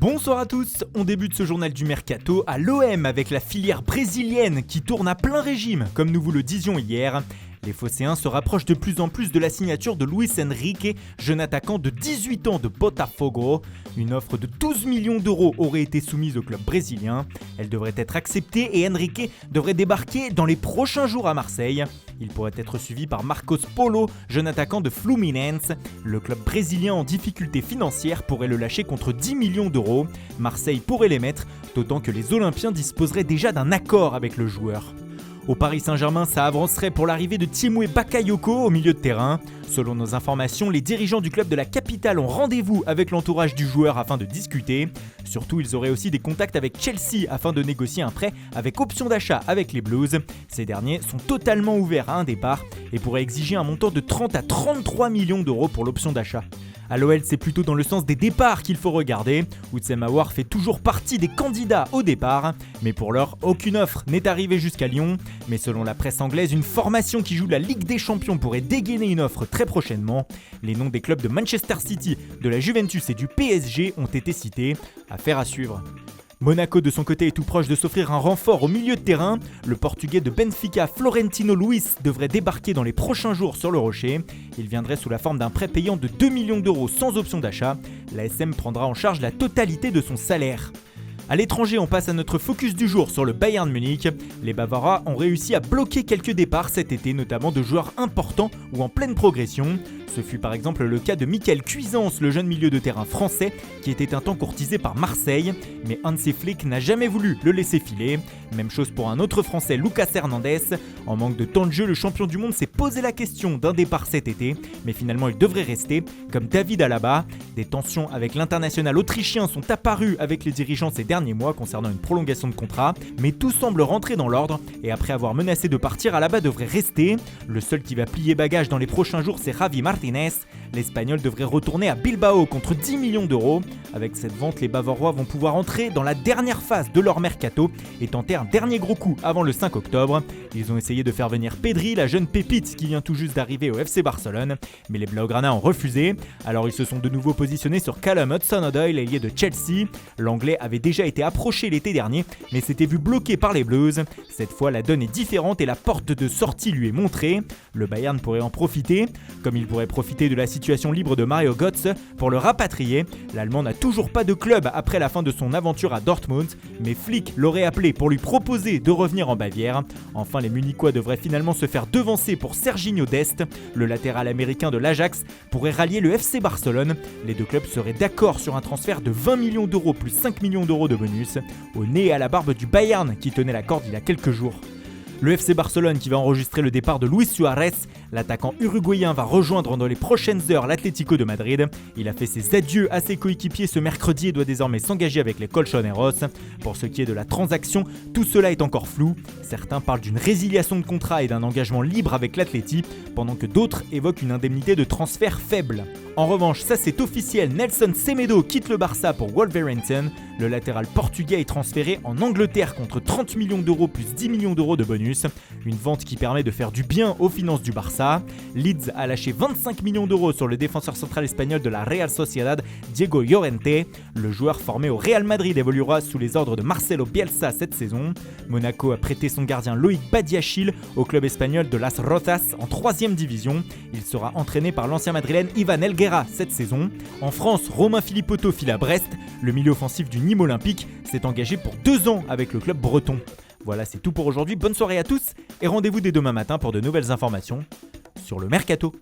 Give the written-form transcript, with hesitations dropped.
Bonsoir à tous, on débute ce journal du Mercato à l'OM avec la filière brésilienne qui tourne à plein régime, comme nous vous le disions hier. Les Phocéens se rapprochent de plus en plus de la signature de Luis Henrique, jeune attaquant de 18 ans de Botafogo. Une offre de 12 millions d'euros aurait été soumise au club brésilien. Elle devrait être acceptée et Henrique devrait débarquer dans les prochains jours à Marseille. Il pourrait être suivi par Marcos Paulo, jeune attaquant de Fluminense. Le club brésilien en difficulté financière pourrait le lâcher contre 10 millions d'euros. Marseille pourrait les mettre, d'autant que les Olympiens disposeraient déjà d'un accord avec le joueur. Au Paris Saint-Germain, ça avancerait pour l'arrivée de Tiémoué Bakayoko au milieu de terrain. Selon nos informations, les dirigeants du club de la capitale ont rendez-vous avec l'entourage du joueur afin de discuter. Surtout, ils auraient aussi des contacts avec Chelsea afin de négocier un prêt avec option d'achat avec les Blues. Ces derniers sont totalement ouverts à un départ et pourraient exiger un montant de 30 à 33 millions d'euros pour l'option d'achat. À l'OL, c'est plutôt dans le sens des départs qu'il faut regarder. Oussem Aouar fait toujours partie des candidats au départ, mais pour l'heure, aucune offre n'est arrivée jusqu'à Lyon. Mais selon la presse anglaise, une formation qui joue la Ligue des Champions pourrait dégainer une offre très prochainement. Les noms des clubs de Manchester City, de la Juventus et du PSG ont été cités. Affaire à suivre. Monaco de son côté est tout proche de s'offrir un renfort au milieu de terrain. Le portugais de Benfica, Florentino Luis, devrait débarquer dans les prochains jours sur le Rocher. Il viendrait sous la forme d'un prêt payant de 2 millions d'euros sans option d'achat. La SM prendra en charge la totalité de son salaire. A l'étranger, on passe à notre focus du jour sur le Bayern Munich. Les Bavarois ont réussi à bloquer quelques départs cet été, notamment de joueurs importants ou en pleine progression. Ce fut par exemple le cas de Michael Cuisance, le jeune milieu de terrain français, qui était un temps courtisé par Marseille, mais Hansi Flick n'a jamais voulu le laisser filer. Même chose pour un autre français, Lucas Hernandez. En manque de temps de jeu, le champion du monde s'est posé la question d'un départ cet été, mais finalement il devrait rester, comme David Alaba. Des tensions avec l'international autrichien sont apparues avec les dirigeants ces derniers mois concernant une prolongation de contrat, mais tout semble rentrer dans l'ordre, et après avoir menacé de partir, Alaba devrait rester. Le seul qui va plier bagage dans les prochains jours, c'est Javi Martinez. L'Espagnol devrait retourner à Bilbao contre 10 millions d'euros. Avec cette vente, les Bavarois vont pouvoir entrer dans la dernière phase de leur mercato et tenter un dernier gros coup avant le 5 octobre. Ils ont essayé de faire venir Pedri, la jeune pépite qui vient tout juste d'arriver au FC Barcelone, mais les Blaugrana ont refusé. Alors ils se sont de nouveau positionnés sur Callum Hudson-Odoi, l'ailier de Chelsea. L'Anglais avait déjà été approché l'été dernier, mais s'était vu bloqué par les Blues. Cette fois, la donne est différente et la porte de sortie lui est montrée. Le Bayern pourrait en profiter, comme il pourrait profiter de la situation libre de Mario Götze pour le rapatrier. L'Allemand n'a toujours pas de club après la fin de son aventure à Dortmund, mais Flick l'aurait appelé pour lui proposer de revenir en Bavière. Enfin, les Munichois devraient finalement se faire devancer pour Serginho Dest. Le latéral américain de l'Ajax pourrait rallier le FC Barcelone. Les deux clubs seraient d'accord sur un transfert de 20 millions d'euros plus 5 millions d'euros de bonus, au nez et à la barbe du Bayern qui tenait la corde il y a quelques jours. Le FC Barcelone qui va enregistrer le départ de Luis Suarez, l'attaquant uruguayen va rejoindre dans les prochaines heures l'Atlético de Madrid. Il a fait ses adieux à ses coéquipiers ce mercredi et doit désormais s'engager avec les Colchoneros. Pour ce qui est de la transaction, tout cela est encore flou. Certains parlent d'une résiliation de contrat et d'un engagement libre avec l'Atleti, pendant que d'autres évoquent une indemnité de transfert faible. En revanche, ça c'est officiel, Nelson Semedo quitte le Barça pour Wolverhampton. Le latéral portugais est transféré en Angleterre contre 30 millions d'euros plus 10 millions d'euros de bonus. Une vente qui permet de faire du bien aux finances du Barça. Leeds a lâché 25 millions d'euros sur le défenseur central espagnol de la Real Sociedad, Diego Llorente. Le joueur formé au Real Madrid évoluera sous les ordres de Marcelo Bielsa cette saison. Monaco a prêté son gardien Loïc Badiachil au club espagnol de Las Rozas en 3e division. Il sera entraîné par l'ancien madrilène Ivan Helguera cette saison. En France, Romain Philippotto file à Brest. Le milieu offensif du Nîmes Olympique s'est engagé pour 2 ans avec le club breton. Voilà, c'est tout pour aujourd'hui. Bonne soirée à tous et rendez-vous dès demain matin pour de nouvelles informations sur le Mercato.